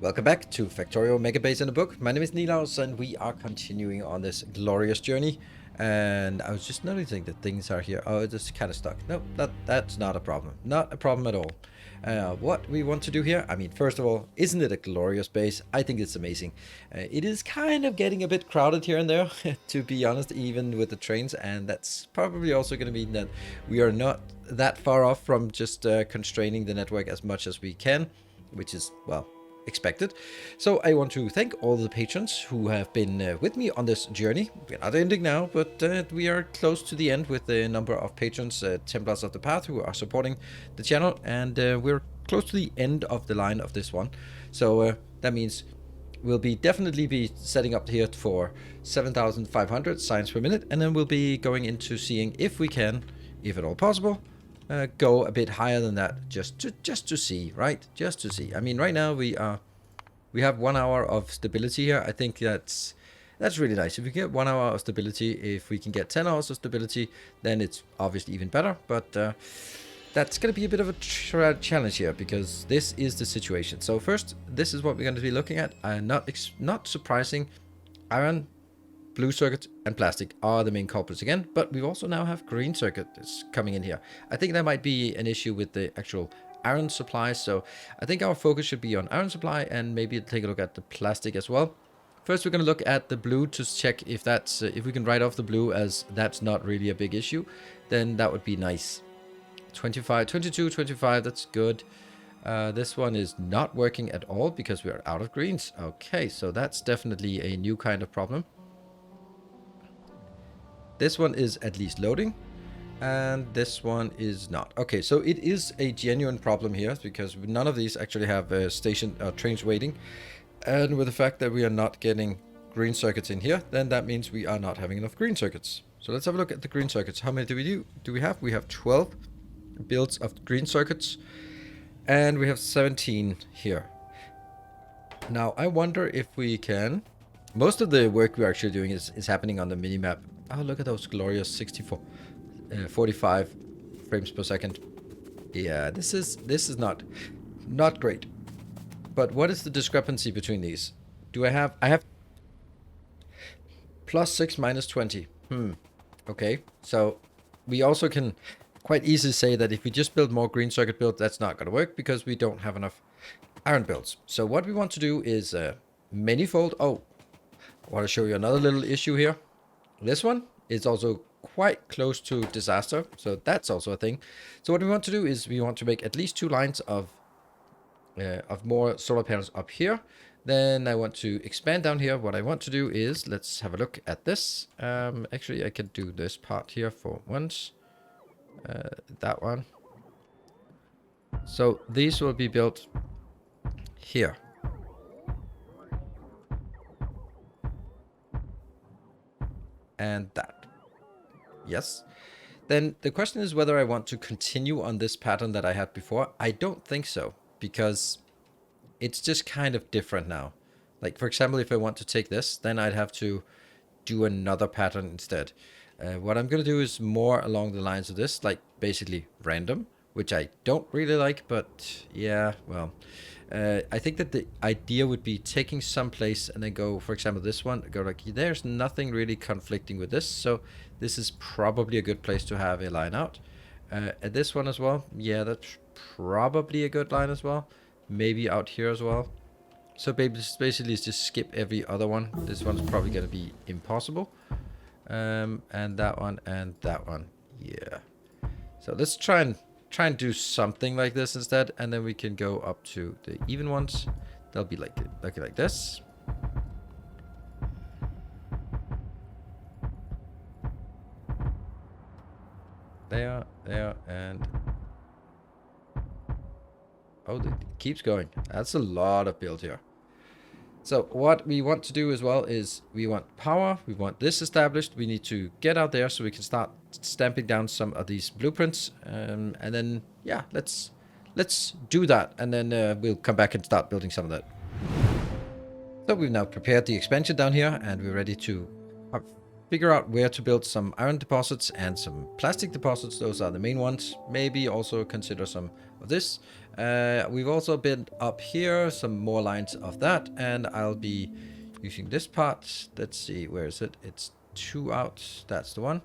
Welcome back to Factorio Megabase-In-A-Book. My name is Nilaus and we are continuing on this glorious journey. And I was just noticing that things are here. Oh, it's kind of stuck. No, that's not a problem. Not a problem at all. What we want to do here, I mean, first of all, isn't it a glorious base? I think it's amazing. It is kind of getting a bit crowded here and there, to be honest, even with the trains. And that's probably also going to mean that we are not that far off from just constraining the network as much as we can, which is, well, expected. So I want to thank all the patrons who have been with me on this journey. We're not ending now, but we are close to the end with the number of patrons, Templars of the Path, who are supporting the channel, and we're close to the end of the line of this one. So that means we'll definitely be setting up here for 7,500 signs per minute, and then we'll be going into seeing if we can, if at all possible, go a bit higher than that, just to see, right? Just to see. I mean, right now we have 1 hour of stability here. I think that's really nice. If we get 1 hour of stability, if we can get 10 hours of stability, then it's obviously even better. But that's going to be a bit of a challenge here, because this is the situation. So first, this is what we're going to be looking at. Not surprising, iron, blue circuit and plastic are the main culprits again, but we also now have green circuit that's coming in here. I think that might be an issue with the actual iron supply, so I think our focus should be on iron supply and maybe take a look at the plastic as well. First, we're going to look at the blue to check if that's if we can write off the blue as that's not really a big issue, then that would be nice. 25, 22, 25, that's good. This one is not working at all because we are out of greens. Okay, so that's definitely a new kind of problem. This one is at least loading, and this one is not. Okay, so it is a genuine problem here because none of these actually have trains waiting. And with the fact that we are not getting green circuits in here, then that means we are not having enough green circuits. So let's have a look at the green circuits. How many do we have? We have 12 builds of green circuits, and we have 17 here. Now, I wonder if we can... Most of the work we're actually doing is happening on the minimap. Oh, look at those glorious 45 frames per second. Yeah, this is not great. But what is the discrepancy between these? I have +6 -20. Okay, so we also can quite easily say that if we just build more green circuit builds, that's not going to work because we don't have enough iron builds. So what we want to do is manifold. Oh, I want to show you another little issue here. This one is also quite close to disaster, so that's also a thing. So what we want to do is we want to make at least 2 lines of more solar panels up here. Then I want to expand down here. What I want to do is, let's have a look at this. Actually, I can do this part here for once. That one. So these will be built here. And that. Yes. Then the question is whether I want to continue on this pattern that I had before. I don't think so, because it's just kind of different now. Like, for example, if I want to take this, then I'd have to do another pattern instead. What I'm going to do is more along the lines of this, like basically random, which I don't really like, but yeah, well, I think that the idea would be taking some place and then go, for example, this one, go like, there's nothing really conflicting with this, so this is probably a good place to have a line out. And this one as well, yeah, that's probably a good line as well. Maybe out here as well. So basically just skip every other one. This one's probably going to be impossible. And that one and that one, yeah. So let's try and do something like this instead, and then we can go up to the even ones. They'll be like this. There, and oh, it keeps going. That's a lot of build here. So what we want to do as well is we want power. We want this established. We need to get out there so we can start stamping down some of these blueprints. And then, yeah, let's do that. And then we'll come back and start building some of that. So we've now prepared the expansion down here, and we're ready to figure out where to build some iron deposits and some plastic deposits. Those are the main ones. Maybe also consider some of this. We've also been up here, some more lines of that, and I'll be using this part. Let's see, where is it? It's 2 out. That's the one.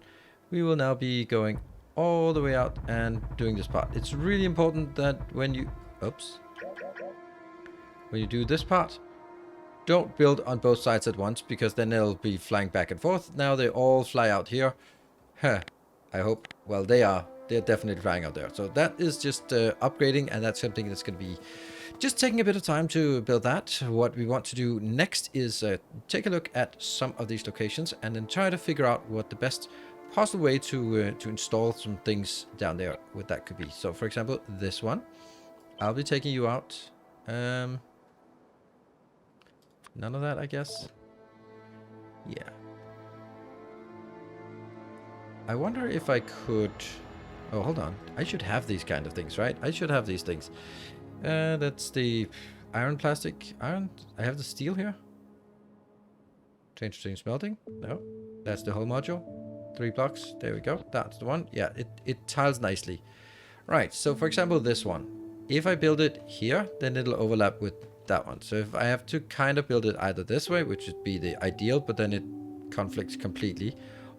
We will now be going all the way out and doing this part. It's really important that when you... Oops. When you do this part, don't build on both sides at once, because then they'll be flying back and forth. Now they all fly out here. Huh. I hope. Well, they are. They're definitely flying out there. So that is just upgrading, and that's something that's going to be just taking a bit of time to build that. What we want to do next is take a look at some of these locations and then try to figure out what the best possible way to install some things down there, what that could be. So, for example, this one. I'll be taking you out. None of that, I guess. Yeah. I wonder if I could... Oh, hold on. I should have these kind of things, right? I should have these things. That's the iron, plastic, iron. I have the steel here. Change to smelting. No. That's the whole module. 3 blocks. There we go. That's the one. Yeah, it tiles nicely. Right, so for example, this one. If I build it here, then it'll overlap with that one. So if I have to kind of build it either this way, which would be the ideal, but then it conflicts completely,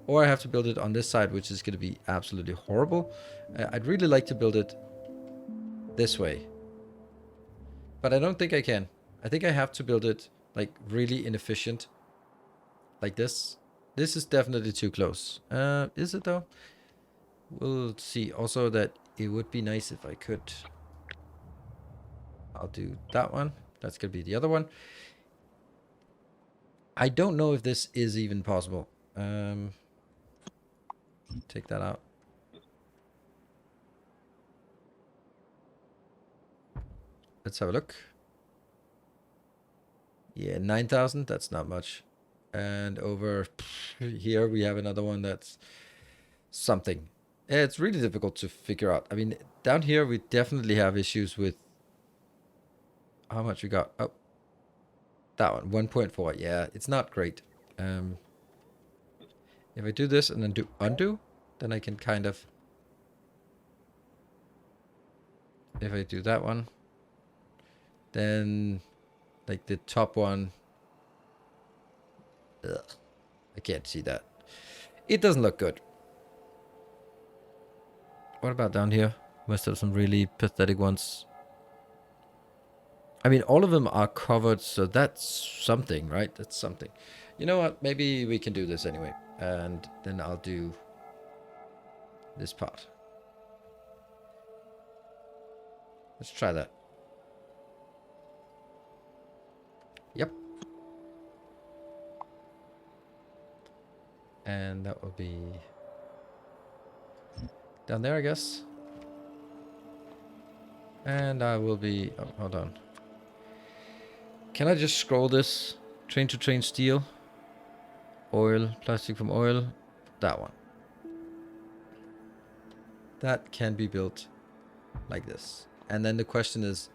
or I have to build it on this side, which is going to be absolutely horrible. I'd really like to build it this way, but I don't think I can. I think I have to build it like really inefficient, like this. This is definitely too close. Is it though? We'll see. Also, that it would be nice if I could. I'll do that one. That's going to be the other one. I don't know if this is even possible. Take that out. Let's have a look. Yeah, 9,000. That's not much. And over here we have another one that's something. It's really difficult to figure out. I mean, down here we definitely have issues with how much we got. Oh, that one, 1.4. Yeah, it's not great. If I do this and then do undo, then I can kind of... If I do that one, then like the top one... Ugh, I can't see that. It doesn't look good. What about down here? Must have some really pathetic ones. I mean, all of them are covered, so that's something, right? That's something. You know what? Maybe we can do this anyway. And then I'll do this part. Let's try that. Yep. And that will be down there, I guess. And I will be... Oh, hold on. Can I just scroll this? Train to train steel. Oil. Plastic from oil. That one. That can be built like this. And then the question is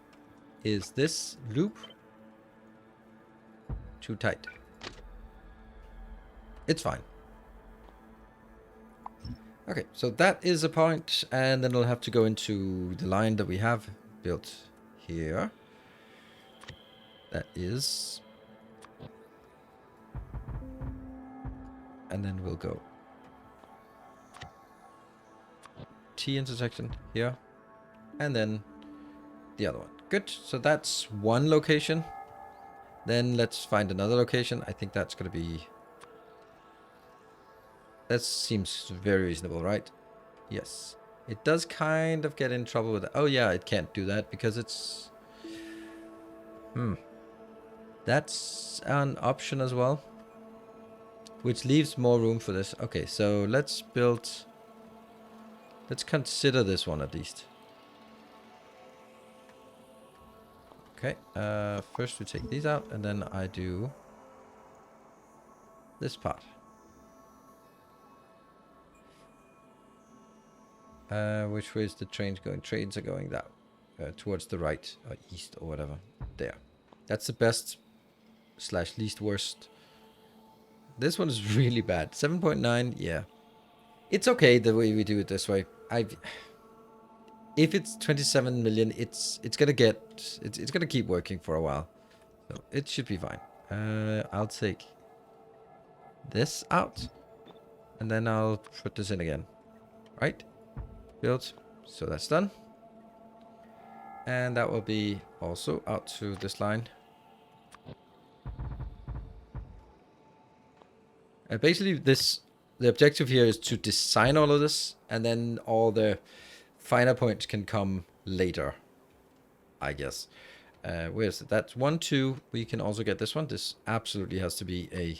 this loop too tight? It's fine. Okay, so that is a point, and then we'll have to go into the line that we have built here. That is... And then we'll go T intersection here, and then the other one. Good, so that's one location. Then let's find another location. I think that's going to be... That seems very reasonable, right? Yes. It does kind of get in trouble with... Oh yeah, it can't do that because it's... That's an option as well, which leaves more room for this. Okay, so let's build... Let's consider this one at least. Okay, first we take these out, and then I do this part. Which way is the trains going? Trains are going that towards the right or east or whatever. There. That's the best / least worst. This one is really bad. 7.9, yeah. It's okay the way we do it this way. if it's 27 million, it's gonna keep working for a while. So it should be fine. I'll take this out, and then I'll put this in again. Right? Build. So that's done. And that will be also out to this line. Basically, the objective here is to design all of this, and then all the finer points can come later, I guess. Where is it? That's 1, 2. We can also get this one. This absolutely has to be a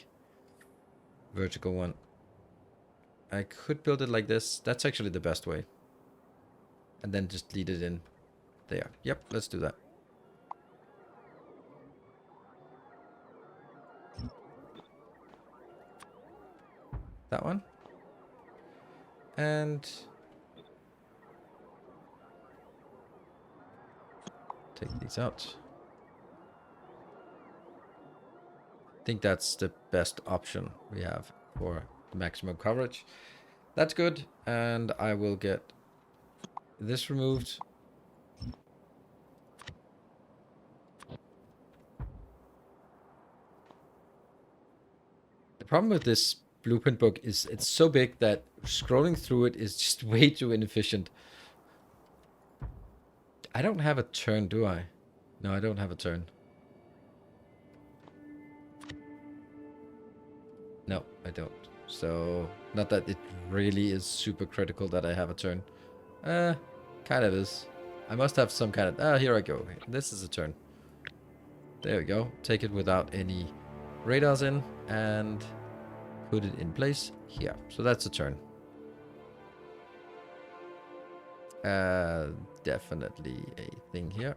vertical one. I could build it like this. That's actually the best way. And then just lead it in there. Yep, let's do that. That one. And take these out. I think that's the best option we have for maximum coverage. That's good. And I will get this removed. The problem with this blueprint book is it's so big that scrolling through it is just way too inefficient. I don't have a turn, do I? No, I don't have a turn. No, I don't. So, not that it really is super critical that I have a turn. Kind of is. I must have some kind of... here I go. This is a turn. There we go. Take it without any radars in and put it in place here. So that's a turn. Definitely a thing here.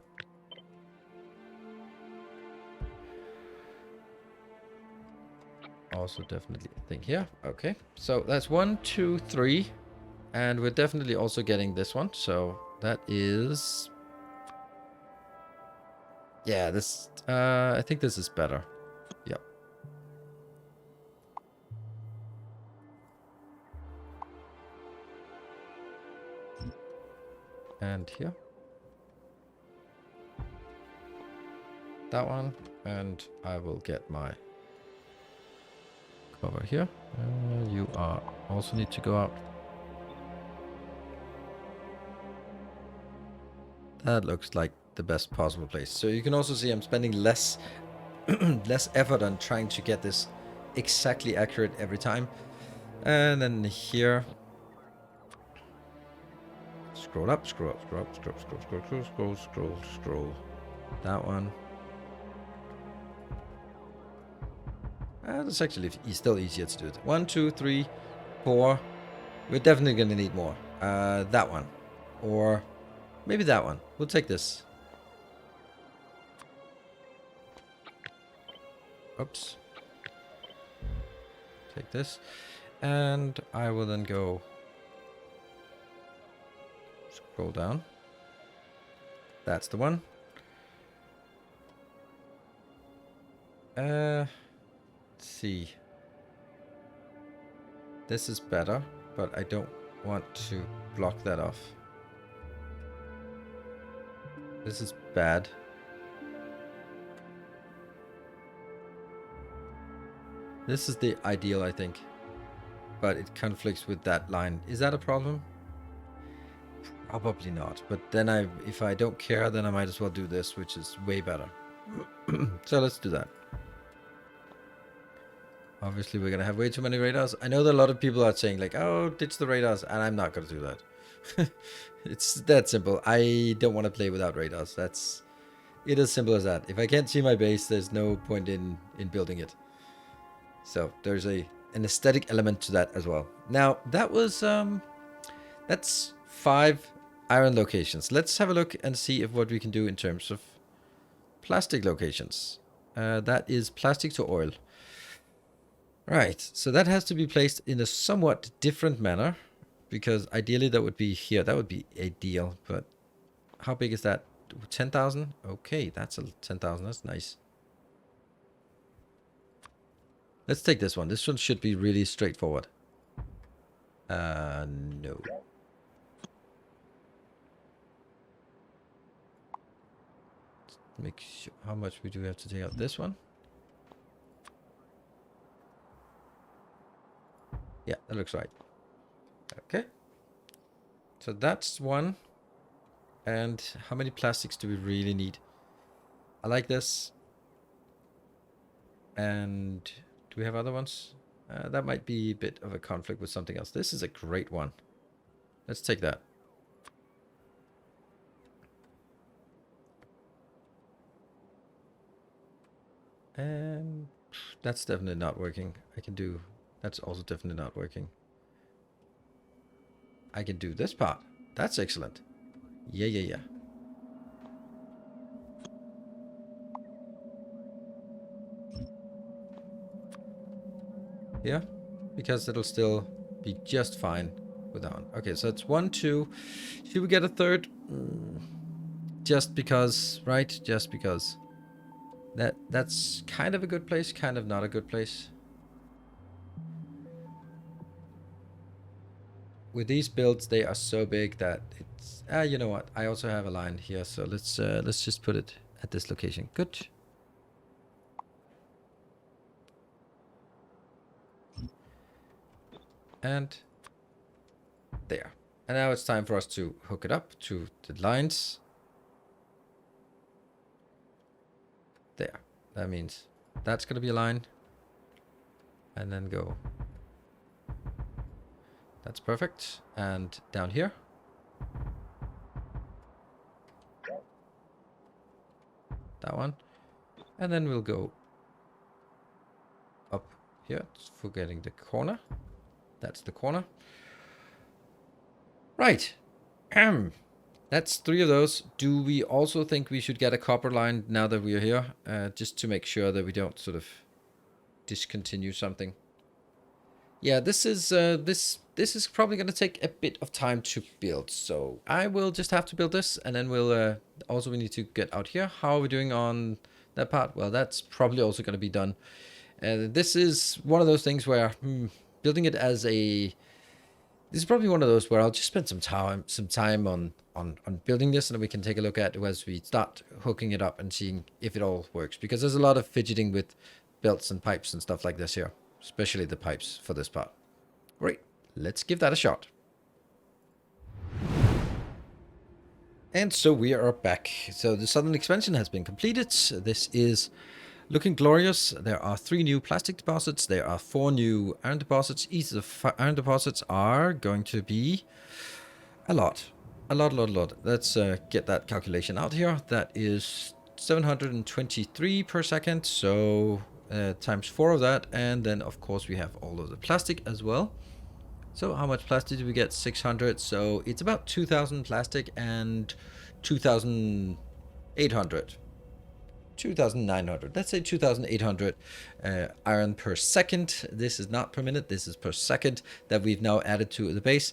Also definitely a thing here. Okay, so that's 1, 2, 3. And we're definitely also getting this one. So that is... yeah, this... I think this is better. Yep. And here. That one. And I will get my cover here. You are also need to go out. That looks like the best possible place. So you can also see I'm spending less less effort on trying to get this exactly accurate every time. And then here, scroll up, scroll up, scroll up, scroll, scroll, scroll, scroll, scroll, scroll, scroll. That one. That's actually still easier to do it. 1, 2, 3, 4. We're definitely going to need more. That one. Or maybe that one. We'll take this. Oops. Take this. And I will then go scroll down. That's the one. Let's see. This is better, but I don't want to block that off. This is bad. This is the ideal, I think. But it conflicts with that line. Is that a problem? Probably not. But then if I don't care, then I might as well do this, which is way better. So let's do that. Obviously, we're going to have way too many radars. I know that a lot of people are saying like, oh, ditch the radars. And I'm not going to do that. It's that simple. I don't want to play without radars. It is simple as that. If I can't see my base, there's no point in building it. So there's an aesthetic element to that as well. Now, that was... that's 5 iron locations. Let's have a look and see if what we can do in terms of plastic locations. That is plastic to oil. Right, so that has to be placed in a somewhat different manner, because ideally that would be here. That would be ideal, but how big is that? 10,000? Okay, that's a 10,000. That's nice. Let's take this one. This one should be really straightforward. No. make sure how much we do have to take out this one. Yeah, that looks right. Okay. So that's one. And how many plastics do we really need? I like this. And do we have other ones? That might be a bit of a conflict with something else. This is a great one. Let's take that. And that's definitely not working. I can do... That's also definitely not working. I can do this part. That's excellent. Yeah. Yeah, because it'll still be just fine with that one. Okay, so it's 1, 2. Should we get a third? Just because, right? Just because. That's kind of a good place, kind of not a good place. With these builds, they are so big that it's... you know what? I also have a line here, so let's just put it at this location. Good. And there. And now it's time for us to hook it up to the lines. There. That means that's going to be a line. And then go. That's perfect. And down here. That one. And then we'll go up here for getting the corner. That's the corner. Right. That's 3 of those. Do we also think we should get a copper line now that we are here? Just to make sure that we don't sort of discontinue something. Yeah, this is probably going to take a bit of time to build. So I will just have to build this, and then we'll also we need to get out here. How are we doing on that part? Well, that's probably also going to be done. This is one of those things where building it as a... This is probably one of those where I'll just spend some time on building this, and then we can take a look at it as we start hooking it up and seeing if it all works. Because there's a lot of fidgeting with belts and pipes and stuff like this here, especially the pipes for this part. Great, let's give that a shot. And so we are back. So the southern expansion has been completed. This is looking glorious. There are 3 new plastic deposits. There are 4 new iron deposits. Each of the iron deposits are going to be a lot. A lot. Let's get that calculation out here. That is 723 per second. So times 4 of that. And then, of course, we have all of the plastic as well. So how much plastic do we get? 600. So it's about 2,000 plastic and 2,800. 2,900. Let's say 2,800 iron per second. This is not per minute. This is per second that we've now added to the base.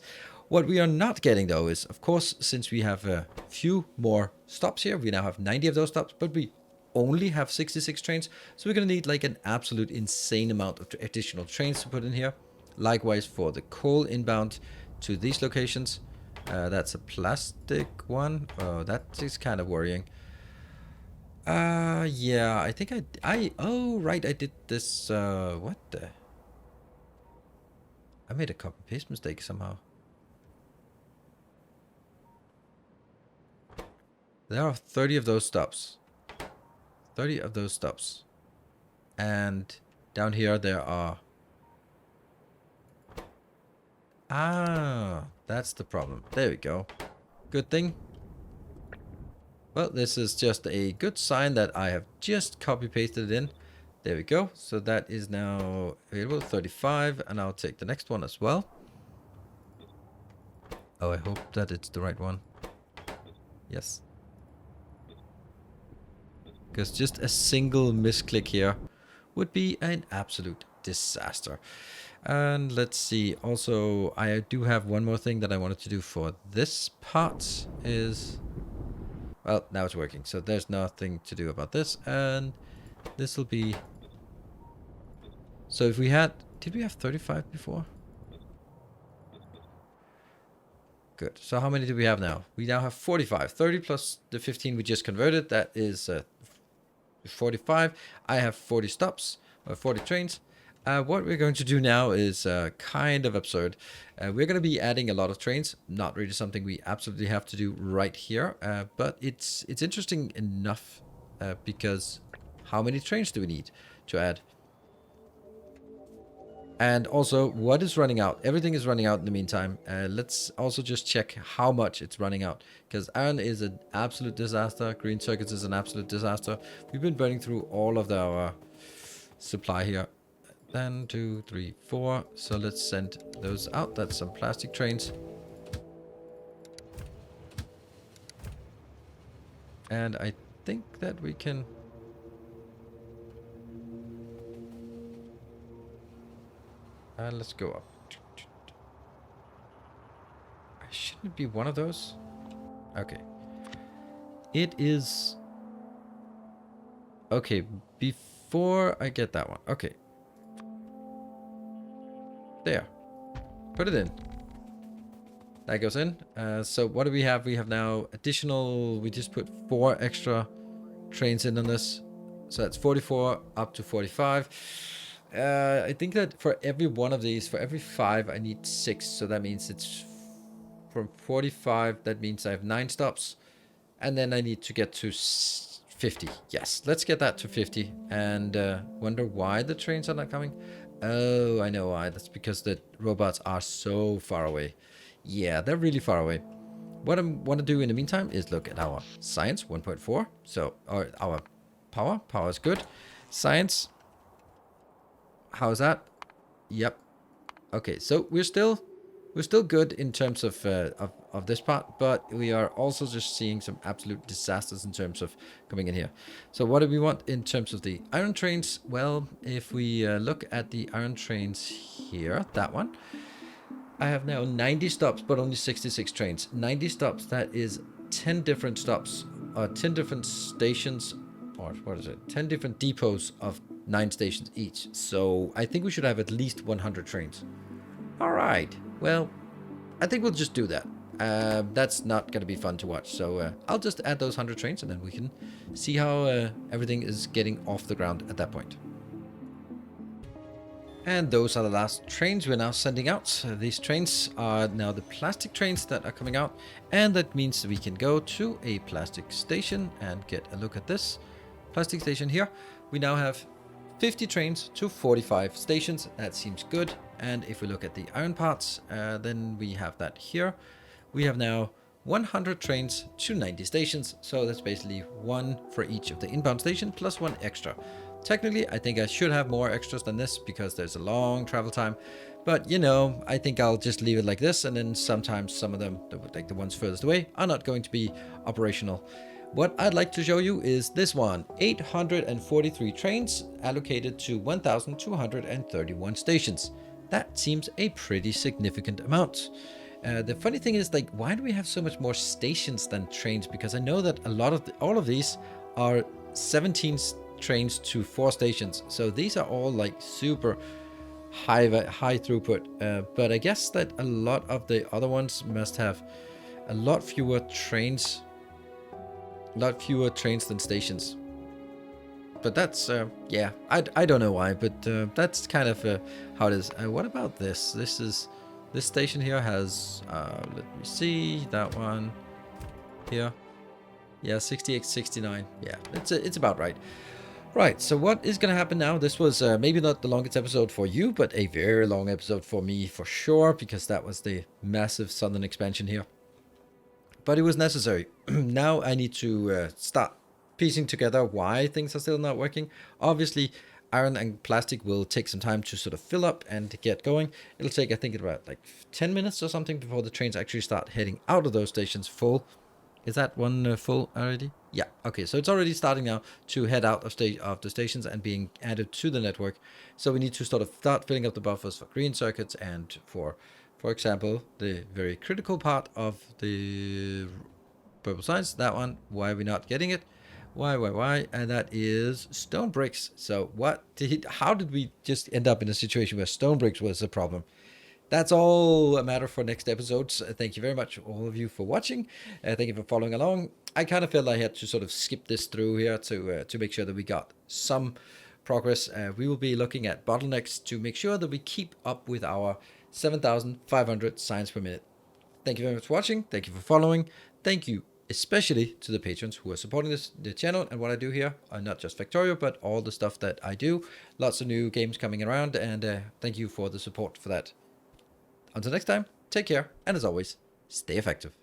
What we are not getting, though, is, of course, since we have a few more stops here, we now have 90 of those stops, but we only have 66 trains. So we're going to need like an absolute insane amount of additional trains to put in here. Likewise for the coal inbound to these locations. That's a plastic one. Oh, that is kind of worrying. Yeah, I think oh, right, I did this, what the? I made a copy paste mistake somehow. There are 30 of those stops. 30 of those stops. And down here there are... Ah, that's the problem. There we go. Good thing. Well, this is just a good sign that I have just copy pasted it in. There we go. So that is now available, 35, and I'll take the next one as well. Oh, I hope that it's the right one. Yes. Because just a single misclick here would be an absolute disaster. And let's see. Also, I do have one more thing that I wanted to do for this part is... Well, now it's working, so there's nothing to do about this. And this will be... So if we had... Did we have 35 before? Good. So how many do we have now? We now have 45. 30 plus the 15 we just converted. That is 45. I have 40 stops, or 40 trains. What we're going to do now is kind of absurd. We're going to be adding a lot of trains. Not really something we absolutely have to do right here, but it's interesting enough because how many trains do we need to add? And also, what is running out? Everything is running out in the meantime. Let's also just check how much it's running out. Because iron is an absolute disaster. Green circuits is an absolute disaster. We've been burning through all of our supply here. 1, 2, 3, 4. So let's send those out. That's some plastic trains. And I think that we can... let's go up. Shouldn't it be one of those? Okay. It is... Okay, before I get that one. Okay. There. Put it in. That goes in. So what do we have? We have now additional... We just put 4 extra trains in on this. So that's 44 up to 45. I think that for every one of these, for every 5, I need 6. So that means it's from 45. That means I have 9 stops. And then I need to get to 50. Yes, let's get that to 50. And wonder why the trains are not coming. Oh, I know why. That's because the robots are so far away. Yeah, they're really far away. What I want to do in the meantime is look at our science 1.4. So, or our power. Power is good. Science. How's that? Yep. Okay, so we're still good in terms of this part, but we are also just seeing some absolute disasters in terms of coming in here. So what do we want in terms of the iron trains? Well, if we look at the iron trains here, that one, I have now 90 stops, but only 66 trains. 90 stops, that is 10 different stops, 10 different stations, or what is it? 10 different depots of 9 stations each. So I think we should have at least 100 trains. All right. Well, I think we'll just do that. That's not going to be fun to watch. So I'll just add those 100 trains and then we can see how everything is getting off the ground at that point. And those are the last trains we're now sending out. These trains are now the plastic trains that are coming out. And that means we can go to a plastic station and get a look at this plastic station here. We now have 50 trains to 45 stations. That seems good. And if we look at the iron parts, then we have that here. We have now 100 trains to 90 stations. So that's basically 1 for each of the inbound station plus 1 extra. Technically, I think I should have more extras than this because there's a long travel time. But, you know, I think I'll just leave it like this. And then sometimes some of them, like the ones furthest away, are not going to be operational. What I'd like to show you is this one. 843 trains allocated to 1,231 stations. That seems a pretty significant amount. The funny thing is, like, why do we have so much more stations than trains? Because I know that a lot of all of these are 17 trains to 4 stations. So these are all like super high throughput. But I guess that a lot of the other ones must have a lot fewer trains than stations. But that's yeah, I don't know why, but that's kind of how it is. What about this? This station here has let me see, that one here. Yeah, 68, 69. Yeah, it's about right. Right, so what is going to happen now? This was maybe not the longest episode for you, but a very long episode for me for sure, because that was the massive southern expansion here. But it was necessary. Now I need to start piecing together why things are still not working. Obviously, iron and plastic will take some time to sort of fill up and get going. It'll take, I think, about like 10 minutes or something before the trains actually start heading out of those stations full. Is that one full already? Yeah. Okay, so it's already starting now to head out of the stations and being added to the network. So we need to sort of start filling up the buffers for green circuits and for example, the very critical part of the purple science, that one. Why are we not getting it? Why? And that is stone bricks. So how did we just end up in a situation where stone bricks was a problem? That's all a matter for next episodes. Thank you very much, all of you, for watching. Thank you for following along. I kind of felt I had to sort of skip this through here to make sure that we got some progress. We will be looking at bottlenecks to make sure that we keep up with our 7,500 signs per minute. Thank you very much for watching. Thank you for following. Thank you especially to the patrons who are supporting the channel and what I do here. Not just Factorio, but all the stuff that I do. Lots of new games coming around, and thank you for the support for that. Until next time, take care, and as always, stay effective.